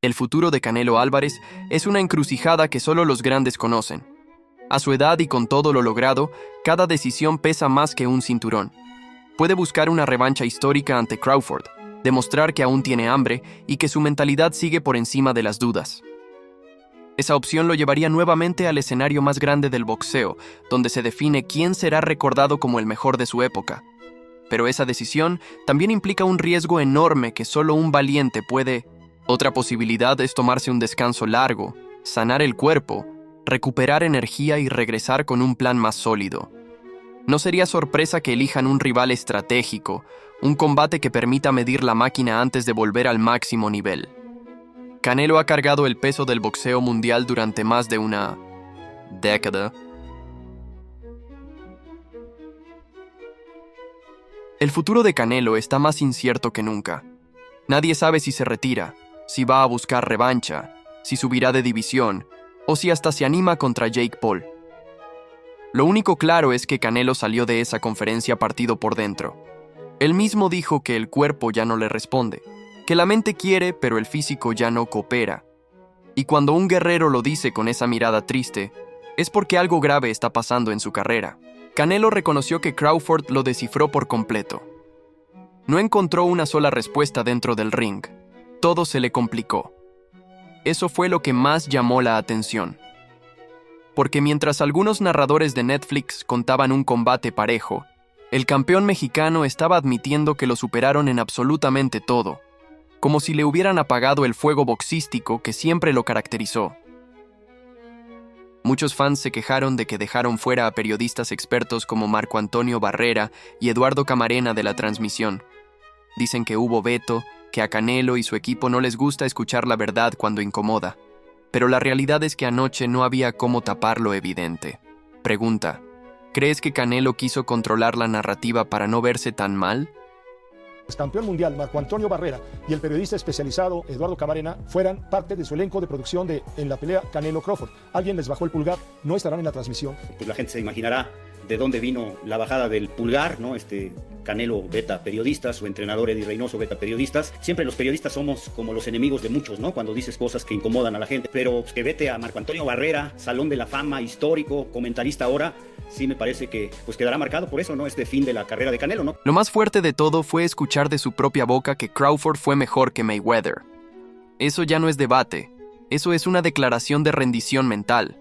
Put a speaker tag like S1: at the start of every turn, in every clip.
S1: El futuro de Canelo Álvarez es una encrucijada que solo los grandes conocen. A su edad y con todo lo logrado, cada decisión pesa más que un cinturón. Puede buscar una revancha histórica ante Crawford, demostrar que aún tiene hambre y que su mentalidad sigue por encima de las dudas. Esa opción lo llevaría nuevamente al escenario más grande del boxeo, donde se define quién será recordado como el mejor de su época. Pero esa decisión también implica un riesgo enorme que solo un valiente puede. Otra posibilidad es tomarse un descanso largo, sanar el cuerpo, recuperar energía y regresar con un plan más sólido. No sería sorpresa que elijan un rival estratégico, un combate que permita medir la máquina antes de volver al máximo nivel. Canelo ha cargado el peso del boxeo mundial durante más de una década. El futuro de Canelo está más incierto que nunca. Nadie sabe si se retira, si va a buscar revancha, si subirá de división, o si hasta se anima contra Jake Paul. Lo único claro es que Canelo salió de esa conferencia partido por dentro. Él mismo dijo que el cuerpo ya no le responde, que la mente quiere pero el físico ya no coopera. Y cuando un guerrero lo dice con esa mirada triste, es porque algo grave está pasando en su carrera. Canelo reconoció que Crawford lo descifró por completo. No encontró una sola respuesta dentro del ring. Todo se le complicó. Eso fue lo que más llamó la atención. Porque mientras algunos narradores de Netflix contaban un combate parejo, el campeón mexicano estaba admitiendo que lo superaron en absolutamente todo, como si le hubieran apagado el fuego boxístico que siempre lo caracterizó. Muchos fans se quejaron de que dejaron fuera a periodistas expertos como Marco Antonio Barrera y Eduardo Camarena de la transmisión. Dicen que hubo veto, que a Canelo y su equipo no les gusta escuchar la verdad cuando incomoda. Pero la realidad es que anoche no había cómo tapar lo evidente. Pregunta: ¿crees que Canelo quiso controlar la narrativa para no verse tan mal?
S2: El campeón mundial Marco Antonio Barrera y el periodista especializado Eduardo Camarena fueran parte de su elenco de producción en la pelea Canelo-Crawford. Alguien les bajó el pulgar, no estarán en la transmisión.
S3: Pues la gente se imaginará de dónde vino la bajada del pulgar, ¿no? Canelo veta periodistas, su entrenador Eddie Reynoso veta periodistas. Siempre los periodistas somos como los enemigos de muchos, ¿no? Cuando dices cosas que incomodan a la gente. Pero que vete a Marco Antonio Barrera, Salón de la Fama, histórico, comentarista ahora, sí me parece que pues quedará marcado por eso, ¿no? Este fin de la carrera de Canelo, ¿no?
S1: Lo más fuerte de todo fue escuchar de su propia boca que Crawford fue mejor que Mayweather. Eso ya no es debate, eso es una declaración de rendición mental.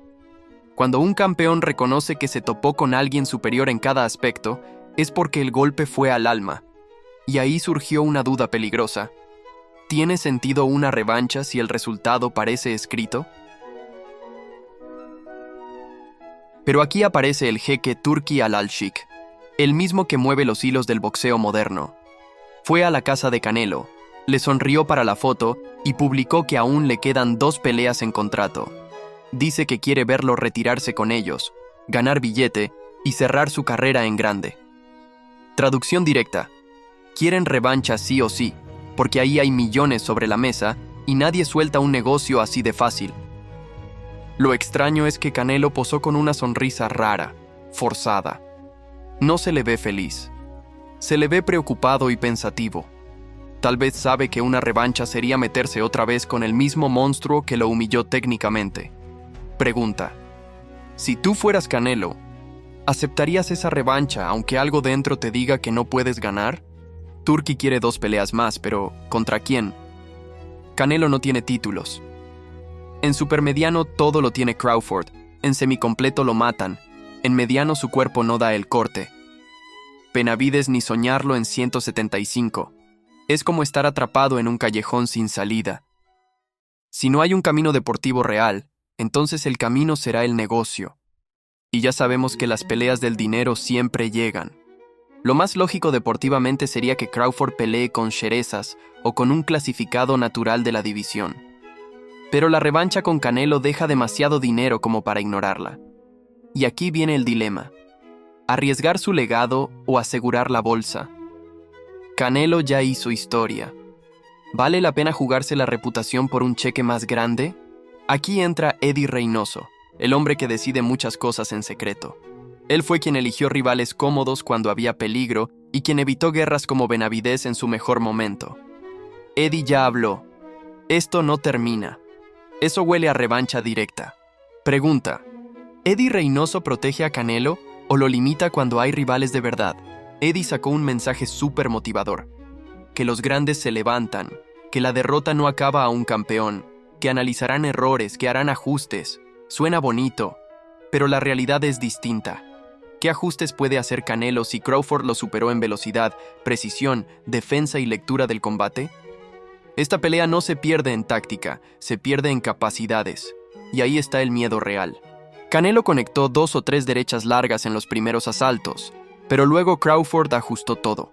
S1: Cuando un campeón reconoce que se topó con alguien superior en cada aspecto, es porque el golpe fue al alma. Y ahí surgió una duda peligrosa. ¿Tiene sentido una revancha si el resultado parece escrito? Pero aquí aparece el jeque Turki Al-Sheikh, el mismo que mueve los hilos del boxeo moderno. Fue a la casa de Canelo, le sonrió para la foto y publicó que aún le quedan 2 peleas en contrato. Dice que quiere verlo retirarse con ellos, ganar billete y cerrar su carrera en grande. Traducción directa: quieren revancha sí o sí, porque ahí hay millones sobre la mesa y nadie suelta un negocio así de fácil. Lo extraño es que Canelo posó con una sonrisa rara, forzada. No se le ve feliz. Se le ve preocupado y pensativo. Tal vez sabe que una revancha sería meterse otra vez con el mismo monstruo que lo humilló técnicamente. Pregunta: si tú fueras Canelo, ¿aceptarías esa revancha aunque algo dentro te diga que no puedes ganar? Turki quiere 2 peleas más, pero ¿contra quién? Canelo no tiene títulos. En supermediano todo lo tiene Crawford, en semicompleto lo matan, en mediano su cuerpo no da el corte. Benavides ni soñarlo en 175. Es como estar atrapado en un callejón sin salida. Si no hay un camino deportivo real, entonces el camino será el negocio. Y ya sabemos que las peleas del dinero siempre llegan. Lo más lógico deportivamente sería que Crawford pelee con Sherezas o con un clasificado natural de la división. Pero la revancha con Canelo deja demasiado dinero como para ignorarla. Y aquí viene el dilema: ¿arriesgar su legado o asegurar la bolsa? Canelo ya hizo historia. ¿Vale la pena jugarse la reputación por un cheque más grande? Aquí entra Eddie Reynoso, el hombre que decide muchas cosas en secreto. Él fue quien eligió rivales cómodos cuando había peligro y quien evitó guerras como Benavidez en su mejor momento. Eddie ya habló. Esto no termina. Eso huele a revancha directa. Pregunta: ¿Eddie Reynoso protege a Canelo o lo limita cuando hay rivales de verdad? Eddie sacó un mensaje súper motivador: que los grandes se levantan, que la derrota no acaba a un campeón, que analizarán errores, que harán ajustes. Suena bonito, pero la realidad es distinta. ¿Qué ajustes puede hacer Canelo si Crawford lo superó en velocidad, precisión, defensa y lectura del combate? Esta pelea no se pierde en táctica, se pierde en capacidades. Y ahí está el miedo real. Canelo conectó 2 o 3 derechas largas en los primeros asaltos, pero luego Crawford ajustó todo.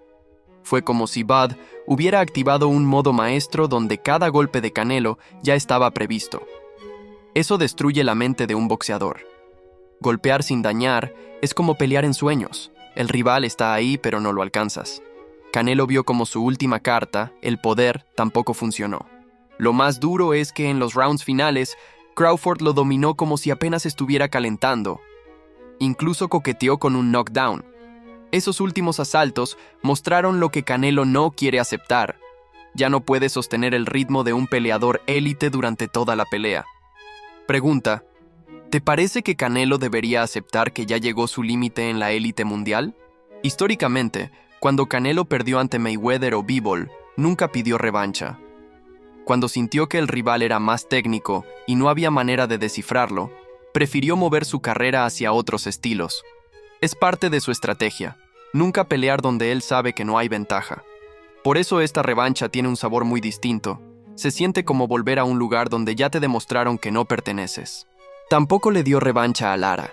S1: Fue como si Bud hubiera activado un modo maestro donde cada golpe de Canelo ya estaba previsto. Eso destruye la mente de un boxeador. Golpear sin dañar es como pelear en sueños. El rival está ahí, pero no lo alcanzas. Canelo vio como su última carta, el poder, tampoco funcionó. Lo más duro es que en los rounds finales, Crawford lo dominó como si apenas estuviera calentando. Incluso coqueteó con un knockdown. Esos últimos asaltos mostraron lo que Canelo no quiere aceptar. Ya no puede sostener el ritmo de un peleador élite durante toda la pelea. Pregunta: ¿te parece que Canelo debería aceptar que ya llegó su límite en la élite mundial? Históricamente, cuando Canelo perdió ante Mayweather o Bivol, nunca pidió revancha. Cuando sintió que el rival era más técnico y no había manera de descifrarlo, prefirió mover su carrera hacia otros estilos. Es parte de su estrategia, nunca pelear donde él sabe que no hay ventaja. Por eso esta revancha tiene un sabor muy distinto. Se siente como volver a un lugar donde ya te demostraron que no perteneces. Tampoco le dio revancha a Lara.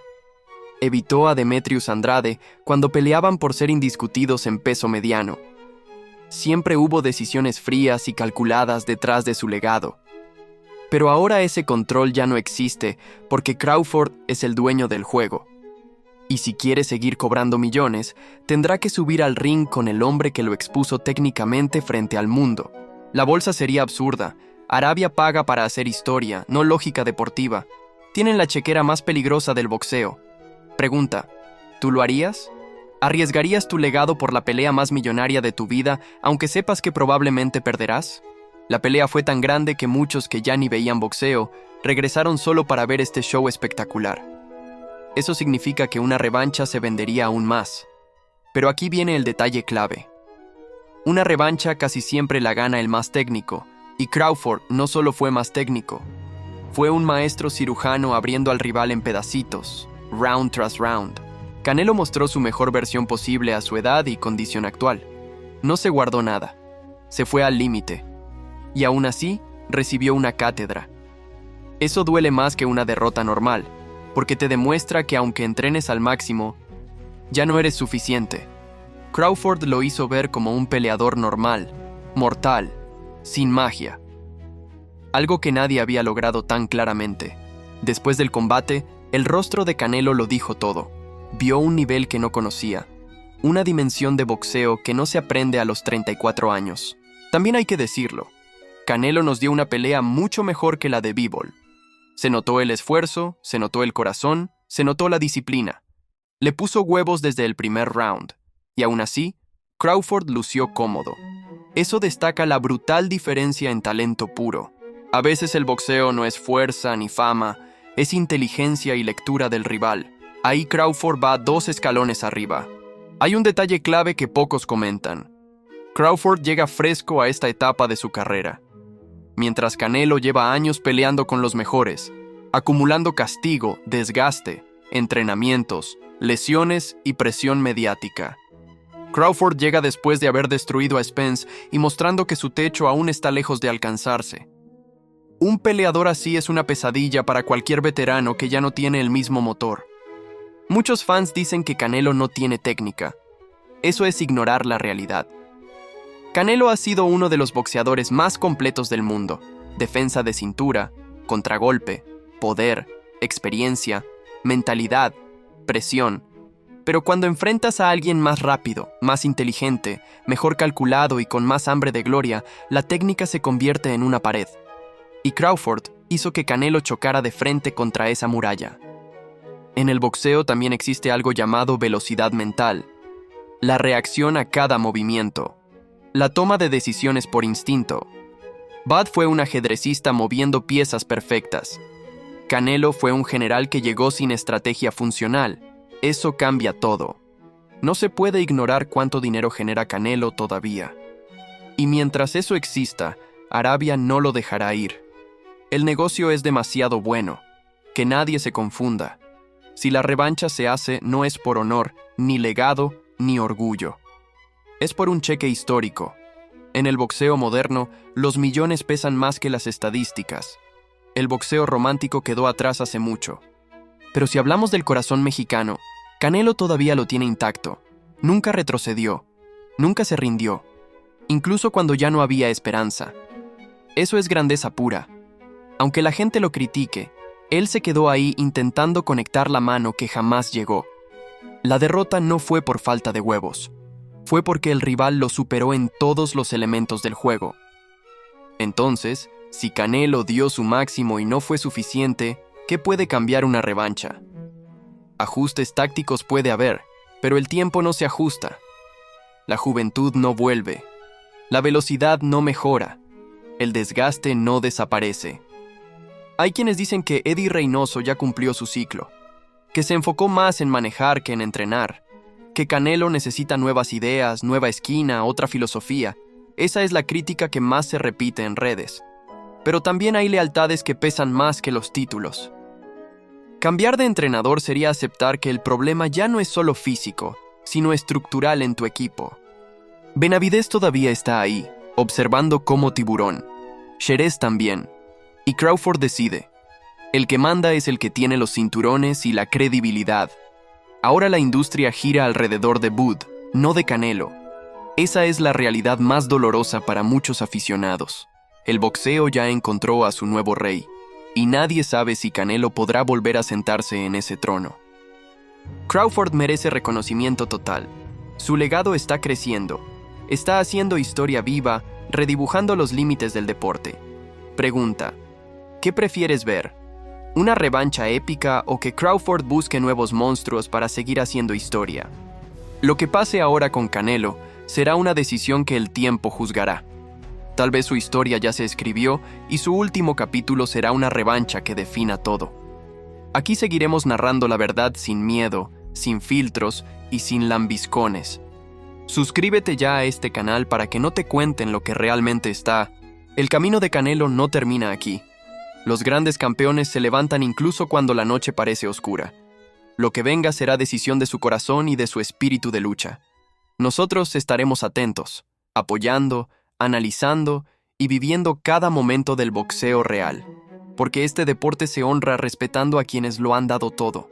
S1: Evitó a Demetrius Andrade cuando peleaban por ser indiscutidos en peso mediano. Siempre hubo decisiones frías y calculadas detrás de su legado. Pero ahora ese control ya no existe porque Crawford es el dueño del juego. Y si quiere seguir cobrando millones, tendrá que subir al ring con el hombre que lo expuso técnicamente frente al mundo. La bolsa sería absurda. Arabia paga para hacer historia, no lógica deportiva. Tienen la chequera más peligrosa del boxeo. Pregunta: ¿tú lo harías? ¿Arriesgarías tu legado por la pelea más millonaria de tu vida, aunque sepas que probablemente perderás? La pelea fue tan grande que muchos que ya ni veían boxeo regresaron solo para ver este show espectacular. Eso significa que una revancha se vendería aún más. Pero aquí viene el detalle clave. Una revancha casi siempre la gana el más técnico, y Crawford no solo fue más técnico, fue un maestro cirujano abriendo al rival en pedacitos, round tras round. Canelo mostró su mejor versión posible a su edad y condición actual. No se guardó nada, se fue al límite, y aún así recibió una cátedra. Eso duele más que una derrota normal, porque te demuestra que aunque entrenes al máximo, ya no eres suficiente. Crawford lo hizo ver como un peleador normal, mortal, sin magia. Algo que nadie había logrado tan claramente. Después del combate, el rostro de Canelo lo dijo todo. Vio un nivel que no conocía, una dimensión de boxeo que no se aprende a los 34 años. También hay que decirlo, Canelo nos dio una pelea mucho mejor que la de Bivol. Se notó el esfuerzo, se notó el corazón, se notó la disciplina. Le puso huevos desde el primer round, y aún así, Crawford lució cómodo. Eso destaca la brutal diferencia en talento puro. A veces el boxeo no es fuerza ni fama, es inteligencia y lectura del rival. Ahí Crawford va 2 escalones arriba. Hay un detalle clave que pocos comentan. Crawford llega fresco a esta etapa de su carrera, mientras Canelo lleva años peleando con los mejores, acumulando castigo, desgaste, entrenamientos, lesiones y presión mediática. Crawford llega después de haber destruido a Spence y mostrando que su techo aún está lejos de alcanzarse. Un peleador así es una pesadilla para cualquier veterano que ya no tiene el mismo motor. Muchos fans dicen que Canelo no tiene técnica. Eso es ignorar la realidad. Canelo ha sido uno de los boxeadores más completos del mundo. Defensa de cintura, contragolpe, poder, experiencia, mentalidad, presión. Pero cuando enfrentas a alguien más rápido, más inteligente, mejor calculado y con más hambre de gloria, la técnica se convierte en una pared. Y Crawford hizo que Canelo chocara de frente contra esa muralla. En el boxeo también existe algo llamado velocidad mental, la reacción a cada movimiento, la toma de decisiones por instinto. Bud fue un ajedrecista moviendo piezas perfectas. Canelo fue un general que llegó sin estrategia funcional. Eso cambia todo. No se puede ignorar cuánto dinero genera Canelo todavía. Y mientras eso exista, Arabia no lo dejará ir. El negocio es demasiado bueno. Que nadie se confunda. Si la revancha se hace, no es por honor, ni legado, ni orgullo. Es por un cheque histórico. En el boxeo moderno, los millones pesan más que las estadísticas. El boxeo romántico quedó atrás hace mucho. Pero si hablamos del corazón mexicano, Canelo todavía lo tiene intacto. Nunca retrocedió. Nunca se rindió. Incluso cuando ya no había esperanza. Eso es grandeza pura. Aunque la gente lo critique, él se quedó ahí intentando conectar la mano que jamás llegó. La derrota no fue por falta de huevos. Fue porque el rival lo superó en todos los elementos del juego. Entonces, si Canelo dio su máximo y no fue suficiente, ¿qué puede cambiar una revancha? Ajustes tácticos puede haber, pero el tiempo no se ajusta. La juventud no vuelve. La velocidad no mejora. El desgaste no desaparece. Hay quienes dicen que Eddie Reynoso ya cumplió su ciclo, que se enfocó más en manejar que en entrenar, que Canelo necesita nuevas ideas, nueva esquina, otra filosofía. Esa es la crítica que más se repite en redes. Pero también hay lealtades que pesan más que los títulos. Cambiar de entrenador sería aceptar que el problema ya no es solo físico, sino estructural en tu equipo. Benavidez todavía está ahí, observando como tiburón. Sherez también. Y Crawford decide. El que manda es el que tiene los cinturones y la credibilidad. Ahora la industria gira alrededor de Bud, no de Canelo. Esa es la realidad más dolorosa para muchos aficionados. El boxeo ya encontró a su nuevo rey, y nadie sabe si Canelo podrá volver a sentarse en ese trono. Crawford merece reconocimiento total. Su legado está creciendo. Está haciendo historia viva, redibujando los límites del deporte. Pregunta: ¿qué prefieres ver? ¿Una revancha épica o que Crawford busque nuevos monstruos para seguir haciendo historia? Lo que pase ahora con Canelo será una decisión que el tiempo juzgará. Tal vez su historia ya se escribió y su último capítulo será una revancha que defina todo. Aquí seguiremos narrando la verdad sin miedo, sin filtros y sin lambiscones. Suscríbete ya a este canal para que no te cuenten lo que realmente está. El camino de Canelo no termina aquí. Los grandes campeones se levantan incluso cuando la noche parece oscura. Lo que venga será decisión de su corazón y de su espíritu de lucha. Nosotros estaremos atentos, apoyando, analizando y viviendo cada momento del boxeo real, porque este deporte se honra respetando a quienes lo han dado todo.